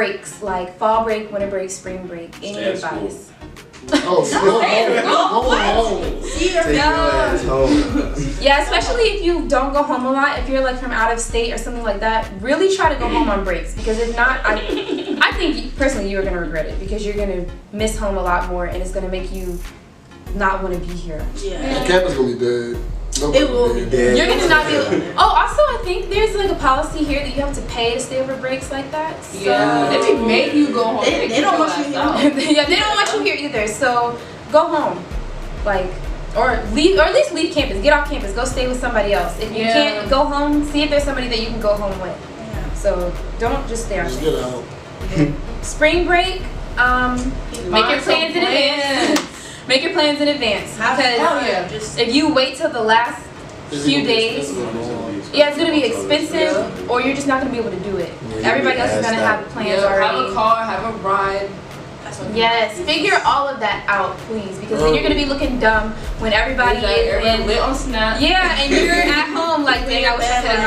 breaks, like fall break, winter break, spring break. Any advice? Oh, yeah, especially if you don't go home a lot, if you're like from out of state or something like that, really try to go home on breaks, because if not, I think personally you're gonna regret it, because you're gonna miss home a lot more, and it's gonna make you not want to be here. Yeah. The campus gonna be dead. It will be dead. You're gonna not be able. Oh, also I think there's like a policy here that you have to pay to stay over breaks like that. So they make you go home. They don't want you here. Yeah, they don't want you here either. So go home, like, or leave, or at least leave campus. Get off campus. Go stay with somebody else. If you can't go home, see if there's somebody that you can go home with. Yeah. So don't just stay on campus. Just get out. Spring break. Make your plans in advance. Make your plans in advance, because if you wait till the last few days, it's gonna be expensive, or you're just not gonna be able to do it. Everybody else is gonna have plans already. Have a car, have a ride. Yes, figure all of that out, please, because then you're gonna be looking dumb when everybody is in lit on Snap. Yeah, and you're at home like, dang, I wish I could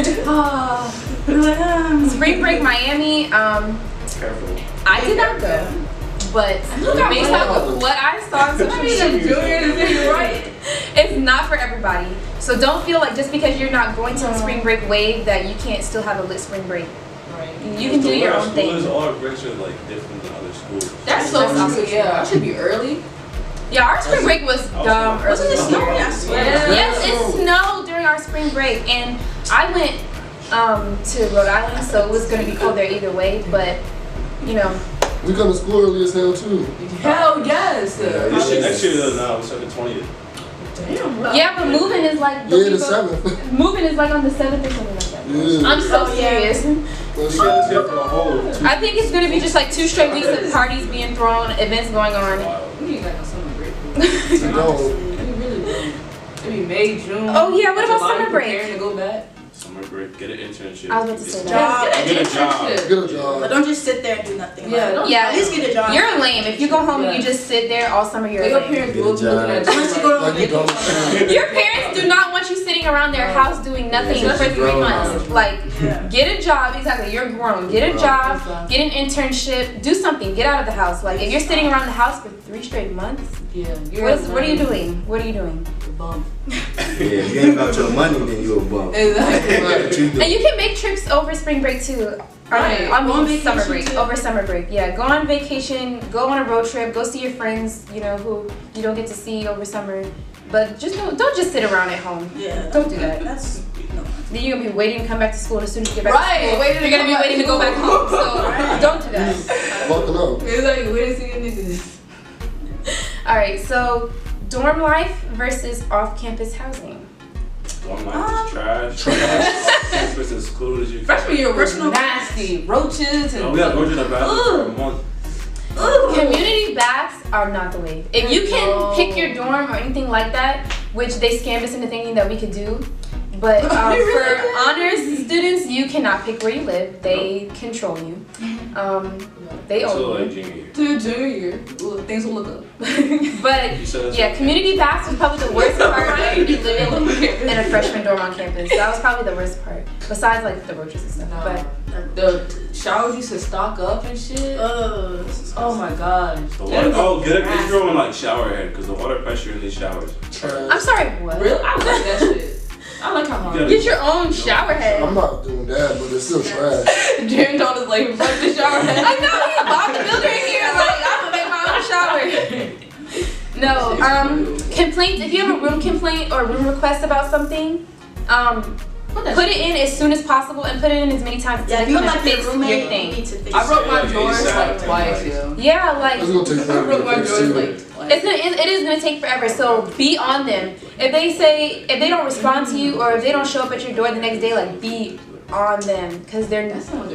have gone. Spring break Miami. I did not go. But based off of what I saw on social media, it's not for everybody. So don't feel like just because you're not going to a spring break wave that you can't still have a lit spring break. Right. You can do your own thing. All our breaks are like different than other schools. That's so stupid. Yeah, I should be early. Yeah, our spring break was dumb early. Wasn't it snowing? I swear. Yes, it snowed during our spring break, and I went to Rhode Island, so it was going to be cold there either way. But you know. We come to school early as hell too. Hell yes. Next year now, it's like the 20th. Damn. Yeah, but moving is like the 7th. Moving is like on the 7th or something like that. Yeah. I'm so serious. I think it's gonna be just like 2 straight weeks of parties being thrown, events going on. We ain't got no summer break. No. We really don't. Maybe May, June. Oh yeah, what about summer break? To go back. Summer break, get an internship. I was about to say that. Get a job. Get a job. But don't just sit there and do nothing. Yeah. At least get a job. You're lame. If you go home and you just sit there all summer, you're your parents will be looking at you. Your parents do not want you sitting around their house doing nothing for 3 months. Like, get a job. Exactly. You're grown. Get a job. Get an internship. Do something. Get out of the house. Like, if you're sitting around the house for 3 straight months, what are you doing? What are you doing? Bum. If you ain't about your money, then you a bum. Exactly. And you can make trips over spring break too. Right. On summer break. Over summer break. Yeah. Go on vacation. Go on a road trip. Go see your friends. You know who you don't get to see over summer. But just don't just sit around at home. Yeah. Don't do that. That's no. Then you're gonna be waiting to come back to school, and as soon as you get back to school, you're gonna be waiting to go back home. So don't do that. Buckle up. It's like, wait to see your niggas. All right. So dorm life versus off-campus housing. Dorm life is trash. Campus is cool as you. Freshman year was nasty. Roaches and. We got roaches in the bathroom for a month. Community baths are not the wave. If you can pick your dorm or anything like that, which they scammed us into thinking that we could do, but for honors students, you cannot pick where you live. They control you. They own you. To junior year, things will look up. But yeah, community baths was probably the worst part if you live in a freshman dorm on campus. That was probably the worst part. Besides like the roaches and stuff. But the showers used to stock up and shit. Oh my god. Get your own like shower head, because the water pressure in these showers. I'm sorry, what? Really? I like that shit. I like how hard. Get your own shower head. I'm not doing that, but it's still trash. Jaren told us like, fuck the shower head. I know, he bought the builder in here. Like, I'm gonna make my own shower. No, complaints. If you have a room complaint or room request about something, put it in as soon as possible and put it in as many times as you can fix your thing. I broke my drawers like twice. Yeah, like it's gonna take I broke my drawers like twice. It is gonna take forever. So be on them. If they don't respond to you or if they don't show up at your door the next day, like be on them because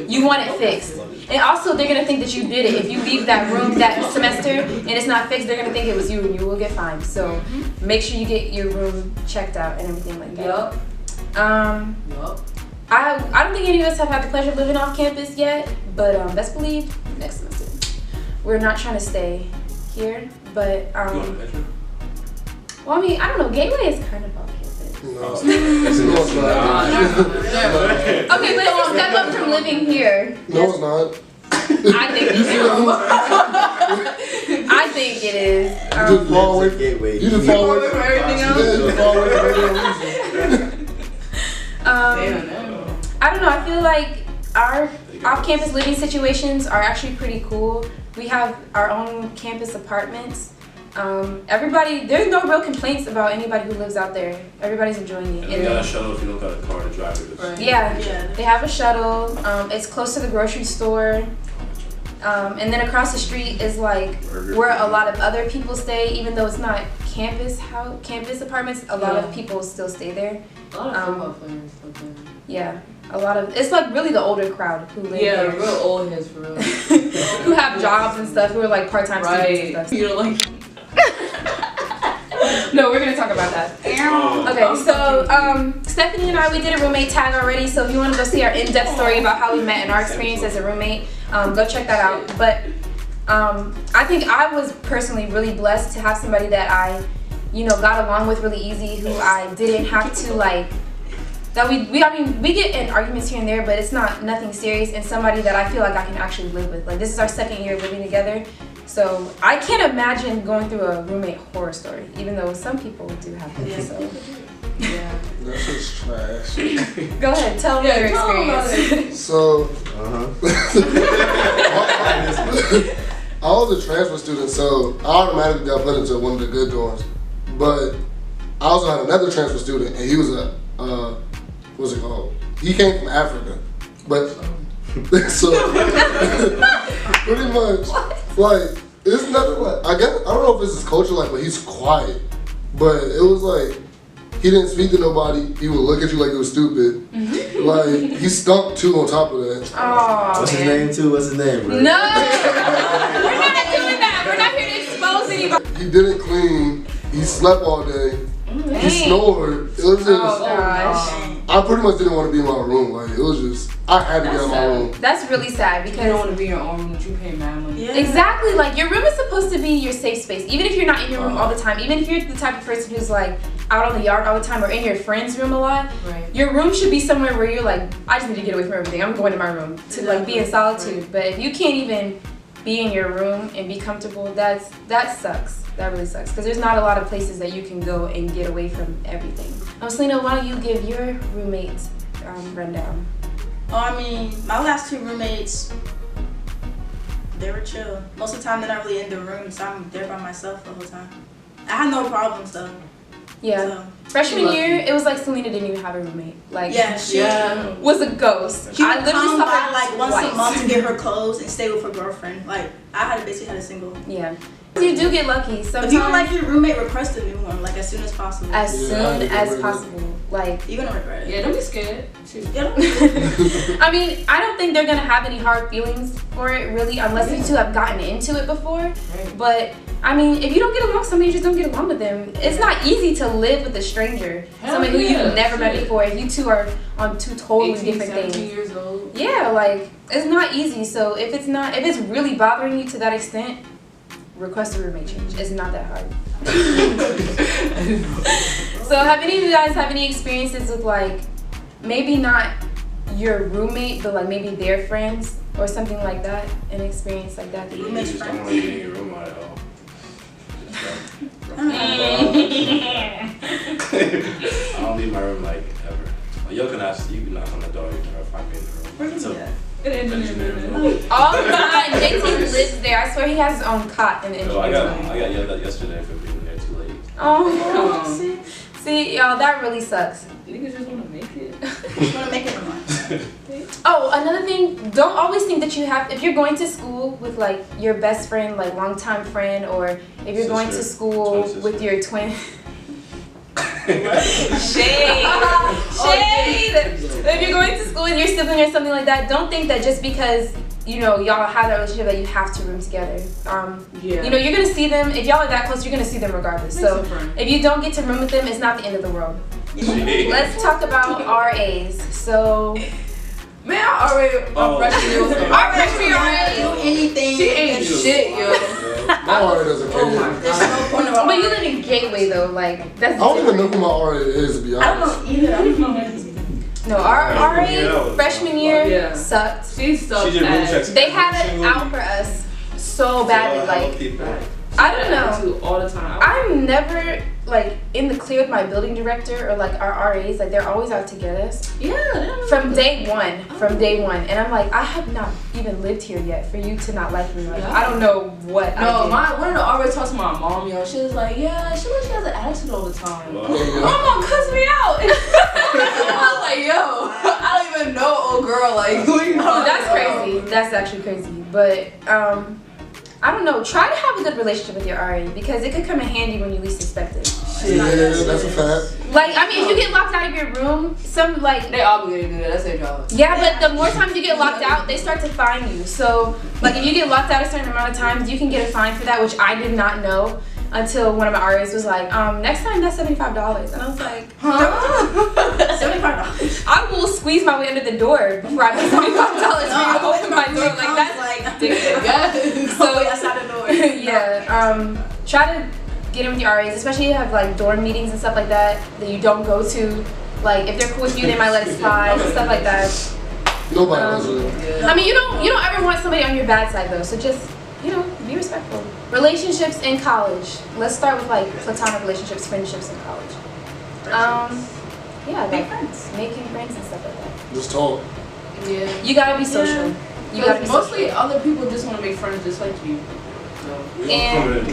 you want it fixed. And also they're gonna think that you did it. If you leave that room that semester and it's not fixed, they're gonna think it was you and you will get fined. So make sure you get your room checked out and everything like that. I don't think any of us have had the pleasure of living off campus yet, but best believe next semester. We're not trying to stay here, but well, I mean, I don't know. Gateway is kind of off campus. No. Okay, but it's a step up from living here. No, it's not. I think it is. I think it is. You just fall away. Gateway. You just fall away from everything else? Yeah, you just fall away from everything else. I don't know. I feel like our off-campus living situations are actually pretty cool. We have our own campus apartments. Everybody, there's no real complaints about anybody who lives out there. Everybody's enjoying it. And we got a shuttle if you don't got a car to drive it. Right. Yeah, Yeah. they have a shuttle. It's close to the grocery store. And then across the street is like where a lot of other people stay, even though it's not campus apartments. A lot of people still stay there. A lot of football players still there. Yeah, a lot of it's like really the older crowd who live Yeah, there, real old heads for real. who have jobs and stuff, who are like part-time students and Right. stuff. You know, like. No, we're gonna talk about that. Okay, so Stephanie and I, we did a roommate tag already. So if you want to go see our in-depth story about how we met and our experience as a roommate, go check that out. But I think I was personally really blessed to have somebody that I, got along with really easy, who I didn't have to like. That we get in arguments here and there, but it's nothing serious, and somebody that I feel like I can actually live with. Like, this is our second year living together, so I can't imagine going through a roommate horror story, even though some people do have that. So Yeah. That's just trash. go ahead, tell me your experience. So, I was a transfer student, so I automatically got put into one of the good dorms. But I also had another transfer student, and he was what's it called? He came from Africa, but so pretty much like it's nothing like I don't know if it's his culture like, but he's quiet. But it was like he didn't speak to nobody. He would look at you like you was stupid. Like he stunk too on top of that. Oh, What's his name too? What's his name, bro? No, we're not doing that. We're not here to expose anybody. He didn't clean. He slept all day. He snored. It was just. Oh gosh. I pretty much didn't want to be in my room. Like it was just. I had to get out of my room. That's really sad You don't want because to be in your own room that you pay mad money. Yeah. exactly, like your room is supposed to be your safe space. Even if you're not in your room all the time, even if you're the type of person who's like out on the yard all the time or in your friend's room a lot, Right. your room should be somewhere where you're like, I just need to get away from everything. I'm going to my room to like be in solitude. But if you can't even be in your room and be comfortable, that sucks. That really sucks because there's not a lot of places that you can go and get away from everything. Selena, why don't you give your roommate's rundown? Oh, I mean, my last two roommates, they were chill. Most of the time, they're not really in the room, so I'm there by myself the whole time. I had no problems though. Yeah. So, Freshman year, it was like Selena didn't even have a roommate. Like, yeah, she was a ghost. She would I literally come saw by her like once twice. a month to get her clothes and stay with her girlfriend. Like I basically had a single. Yeah. You do get lucky. Sometimes If you don't like your roommate, request a new one like as soon as possible. as Yeah, soon I get as rid of it. possible. Like, You're gonna regret it. Yeah, don't be scared. Yeah. I mean, I don't think they're gonna have any hard feelings for it really, unless you two have gotten into it before. Right. But I mean, if you don't get along with somebody, you just don't get along with them. It's not easy to live with a stranger, Hell somebody who yeah, you've never met shit. before. If you two are on two totally 18, different 17 things. years old. Yeah, like it's not easy. So if it's really bothering you to that extent, request a roommate change. It's not that hard. So have any of you guys have any experiences with like maybe not your roommate, but like maybe their friends or something like that? An experience like that that you You just don't want to be in your room at all. I don't leave my room like ever. Like, you can knock on the door, you can find me in the room. Where is he at? Engineering room. all the time. JT lives there. I swear he has his own cot in the So I engineering room. got yelled at yesterday for being there too late. Oh, see, y'all, that really sucks. Niggas just want to make it. You wanna make it or not? Oh, another thing, don't always think that you have, if you're going to school with like your best friend, like longtime friend, or if you're going to Sister. school Twin with sister. your twin. Shade. If you're going to school with your sibling or something like that, don't think that just because y'all have that relationship that you have to room together. Yeah. You're gonna see them. If y'all are that close, you're gonna see them regardless. Make So some friends. if you don't get to room with them, it's not the end of the world. Shit. Let's talk about RAs. So Man, I already Oh. freshman year was our freshman year RAs. Do anything. She ain't shit, yo. My RA doesn't care. Oh my There's god. no point of But you live in Gateway though, like that's. I don't even know who my RA is, to be I don't honest. know either. I don't know anything. No, our RA freshman year sucked. She sucked. They had it out for us so badly. Like, I don't know. All the time. I'm never like in the clear with my building director or like our RAs. Like they're always out to get us. Yeah. From day one. And I'm like, I have not even lived here yet for you to not like me. Like, I don't know what. No, one of the RAs talked to my mom. Yo, she was like, yeah, she has an attitude all the time. Wow. My mom cussed me out. I was like, yo, I don't even know, old girl. Like, that's crazy. That's actually crazy. But I don't know. Try to have a good relationship with your RA because it could come in handy when you least expect it. Yeah, that's a fact. Like, I mean, if you get locked out of your room, they obligated to do that. That's their job. Yeah, but the more times you get locked out, they start to fine you. So, like, if you get locked out a certain amount of times, you can get a fine for that, which I did not know until one of my RAs was like, next time that's $75. And I was like, huh? $75. I will squeeze my way under the door before I pay $75 for you to open my door. Like, that's ridiculous. So, outside the door. Yeah, try to get in with your RAs, especially if you have like dorm meetings and stuff like that you don't go to. Like, if they're cool with you, they might let it slide and stuff like that. Nobody does it. I mean, you don't ever want somebody on your bad side though, so just, be respectful. Relationships in college. Let's start with like platonic relationships, friendships in college. Yeah, like making friends and stuff like that. Just talk. Yeah. You gotta be social. You gotta be mostly social. Other people just want to make friends just like you. So. And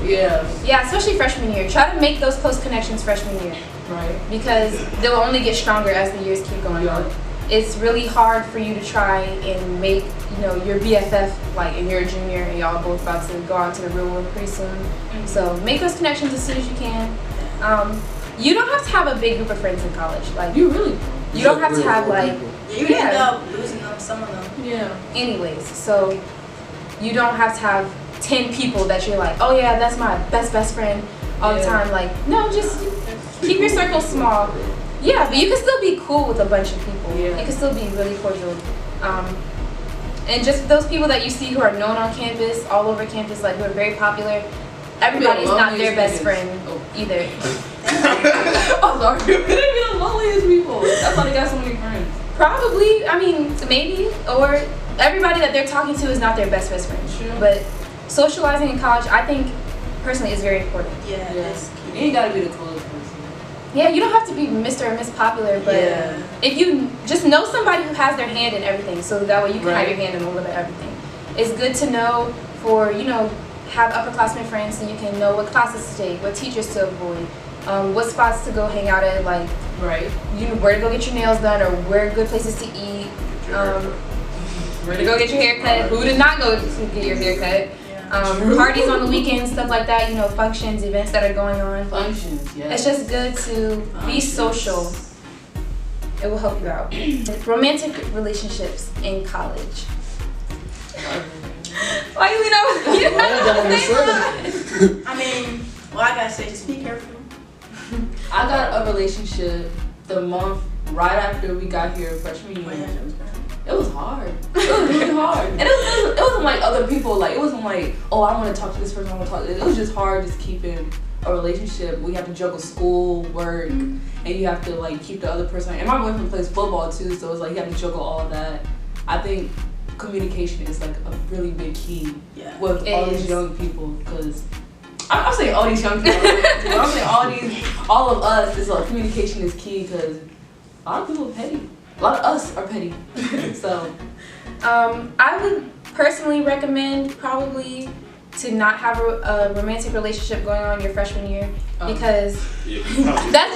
yeah, especially freshman year. Try to make those close connections freshman year. Right. Because they'll only get stronger as the years keep going on. It's really hard for you to try and make, your BFF like in your junior and y'all both about to go out to the real world pretty soon. Mm-hmm. So make those connections as soon as you can. You don't have to have a big group of friends in college. Like you don't have to have like you end up losing them, some of them. Yeah. Anyways, so you don't have to have 10 people that you're like, oh yeah, that's my best friend all the time. Like, no, just keep your circle small. Yeah, but you can still be cool with a bunch of people. Yeah. You can still be really cordial. And just those people that you see who are known on campus, all over campus, like who are very popular, everybody's not their best friend either. I'm sorry, they be the loneliest people. That's why they got so many friends. Probably, I mean, maybe, or everybody that they're talking to is not their best friend. True. But socializing in college, I think, personally, is very important. Yeah, yes. You ain't gotta be the coolest person. Yeah, you don't have to be Mr. or Miss Popular, but if you just know somebody who has their hand in everything, so that way you can have your hand in a little bit of everything. It's good to know for, have upperclassmen friends so you can know what classes to take, what teachers to avoid, what spots to go hang out at, like, where to go get your nails done or where good places to eat, where to go get your hair cut, who to not go to get your hair cut. Parties on the weekends, stuff like that, functions, events that are going on. Functions, yeah. It's just good to be social. It will help you out. Romantic relationships in college. Why you lean over? I mean, I gotta say, just be careful. I got a relationship the month right after we got here freshman year. It was hard. It was really hard. And it wasn't like other people, like, it wasn't like, oh, I want to talk to this person, I want to talk to this. It was just hard just keeping a relationship. We have to juggle school, work, and you have to, like, keep the other person. And my boyfriend plays football, too, so it's like you have to juggle all of that. I think communication is, like, a really big key with all these young people, because I'm saying all these young people. I'm saying all of us is, like, communication is key, because a lot of people are petty. A lot of us are petty. So, I would personally recommend probably to not have a romantic relationship going on your freshman year because that's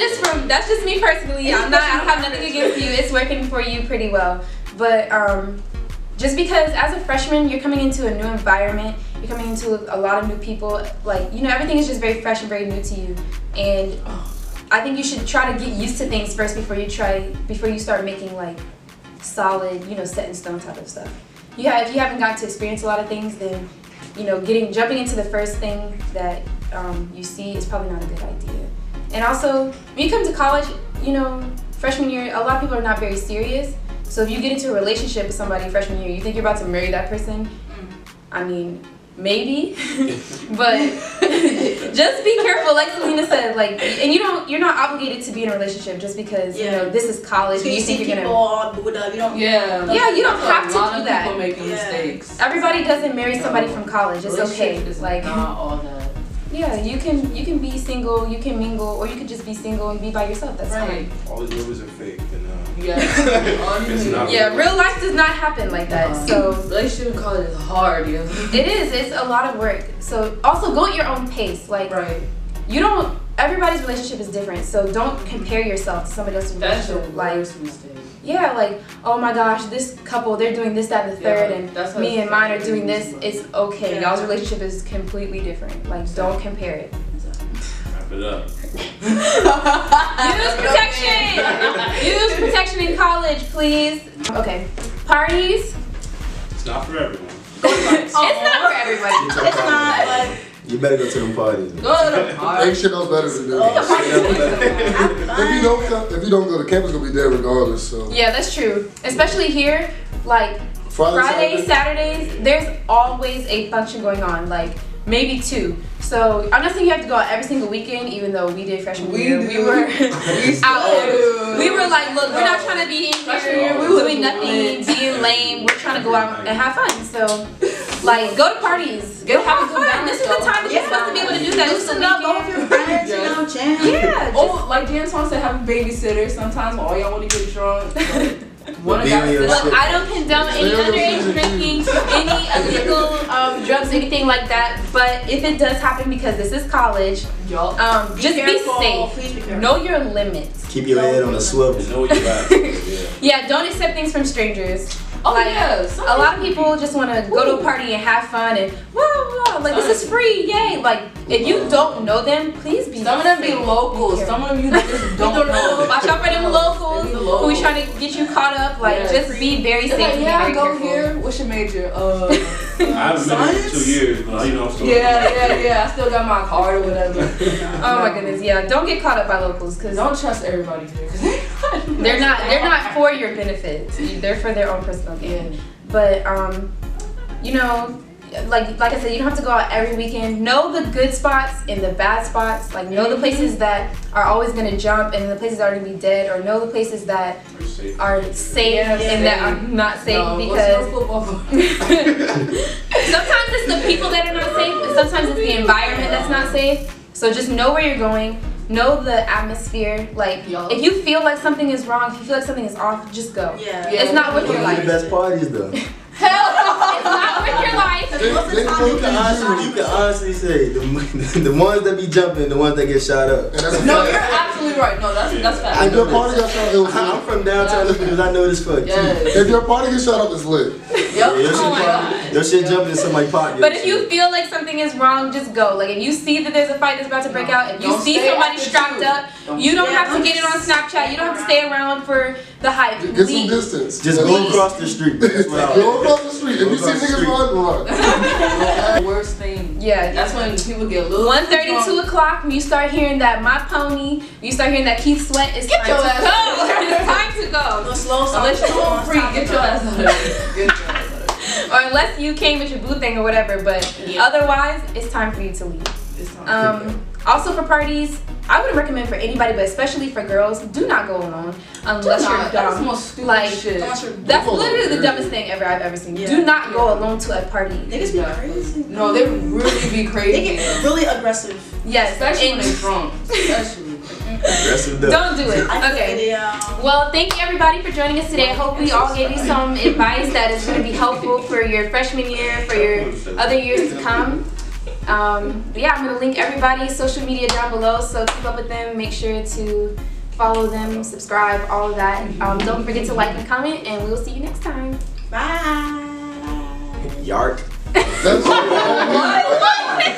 just me personally. I don't have nothing against you. It's working for you pretty well. But just because as a freshman you're coming into a new environment, you're coming into a lot of new people. Like everything is just very fresh and very new to you, and I think you should try to get used to things first before you start making like solid, set in stone type of stuff. If you haven't gotten to experience a lot of things, then jumping into the first thing that you see is probably not a good idea. And also, when you come to college, freshman year, a lot of people are not very serious. So if you get into a relationship with somebody freshman year, you think you're about to marry that person. I mean, maybe, but Just be careful, like Selena said, like, and you're not obligated to be in a relationship just because you know this is college and you think you're gonna. All booed up. You don't. Yeah. Yeah, you don't have to do A lot of that. people making mistakes. Everybody doesn't marry somebody from college. It's okay. It's Like, not all that. yeah, you can be single, you can mingle, or you could just be single and be by yourself. That's fine. All these movies are fake. Yeah. It's not Yeah, real life does not happen like that. So relationship in college is hard, yo. it is. It's a lot of work. So also go at your own pace. Like you don't. Everybody's relationship is different. So don't compare yourself to somebody else's That's relationship. the Like worst mistake. yeah, like oh my gosh, this couple they're doing this, that, and the third, and that's me what and mine are doing this. It's okay. Yeah. Y'all's relationship is completely different. Like don't compare it. Wrap it up. Use protection. Use protection in college, please. Okay. Parties. It's not for everyone. It's not for everybody. It's not like. You better go to them parties. Go to the Ain't party. shit else better than do. Have If you don't go, the campus gonna be there regardless. So Yeah, that's true. Especially here, like Friday, Fridays, Saturdays, there's always a function going on. Like maybe 2. So I'm not saying you have to go out every single weekend, even though we did freshman year. We were out there. We were like, look, we're not trying to be in here doing nothing, being lame. We're trying to go out and have fun. So, like, go to parties. Go have fun. This is the time that you're supposed to be able to do that. It's the Loosen up, go with weekend. your friends, you know, jam. Yeah. Oh, like Jan Swan said, have a babysitter sometimes when all y'all want to get drunk. One of Be on your y'all Look, I don't condone any underage drinking, any illegal drugs, anything like that. But if it does happen, because this is college, just be careful. Please safe. be careful. Know your limits. Keep your head on a swivel. Know what you're at. Yeah, don't accept things from strangers. Oh, like, yeah, a lot of people just want to go to a party and have fun and whoa, like this is free, yay! Like if you don't know them, please be. Some of them be safe. locals. Some of them you just don't know. Watch out for them locals who is trying to get you caught up. Like just be very safe. Like, and yeah, be I very go careful. here. What's your major? I haven't been here in 2 years, but you know I'm still. Yeah. I still got my card or whatever. Oh my goodness, yeah. Don't get caught up by locals because Don't trust everybody here. 'Cause they're not for your benefit. They're for their own personal gain. But you know, like I said, you don't have to go out every weekend. Know the good spots and the bad spots. Like know the places that are always gonna jump and the places that are gonna be dead, or know the places that are safe and that are not safe because sometimes it's the people that are not safe, and sometimes it's the environment that's not safe. So just know where you're going. Know the atmosphere. Like, if you feel like something is wrong, if you feel like something is off, just go. Yeah. It's not worth your Those are the life. best parties though. Hell no, it's not worth your life. You can honestly say the ones that be jumping, the ones that get shot up. and that's a No, fact. you're absolutely right. No, that's fact. If your party got shot up, it was I'm lit. from downtown because I know this fuck too. Yes. If your party gets shot up, it's lit. Yeah, your Oh my shit God. your shit jumping in somebody's pocket. But if you feel like something is wrong, just go. Like if you see that there's a fight that's about to break out, if you Don't see stay somebody after strapped two. up, you don't have to get it on Snapchat. You don't have to stay around for the hype. Get some Leave. distance. just go across the street. That's what I Go across the street. If Go you see across the niggas street. run. Worst thing. Yeah, That's when people get a little 1:30, 2 o'clock, when you start hearing that My Pony, when you start hearing that Keith Sweat, it's time your to ass go. It's time to go. Go slow song. Unless you're home free, get your ass out of there. Get your ass out of there. Or unless you came with your boo thing or whatever, but otherwise, it's time for you to leave. It's time. Also for parties, I would recommend for anybody, but especially for girls, do not go alone unless you're That's the dumb. most stupid Like, shit. That's literally the dumbest thing ever I've ever seen. Do not go alone to a party. Niggas be crazy. No, they really be They crazy. get really aggressive. Yes, Especially when and they're drunk. Especially. Aggressive though. don't do it. I Okay. feel it, Well, thank you everybody for joining us today. I hope we all gave you some advice that is going to be helpful for your freshman year, for your other years to come. But yeah, I'm going to link everybody's social media down below, so keep up with them. Make sure to follow them, subscribe, all of that. Don't forget to like and comment, and we will see you next time. Bye. Yark. That's all.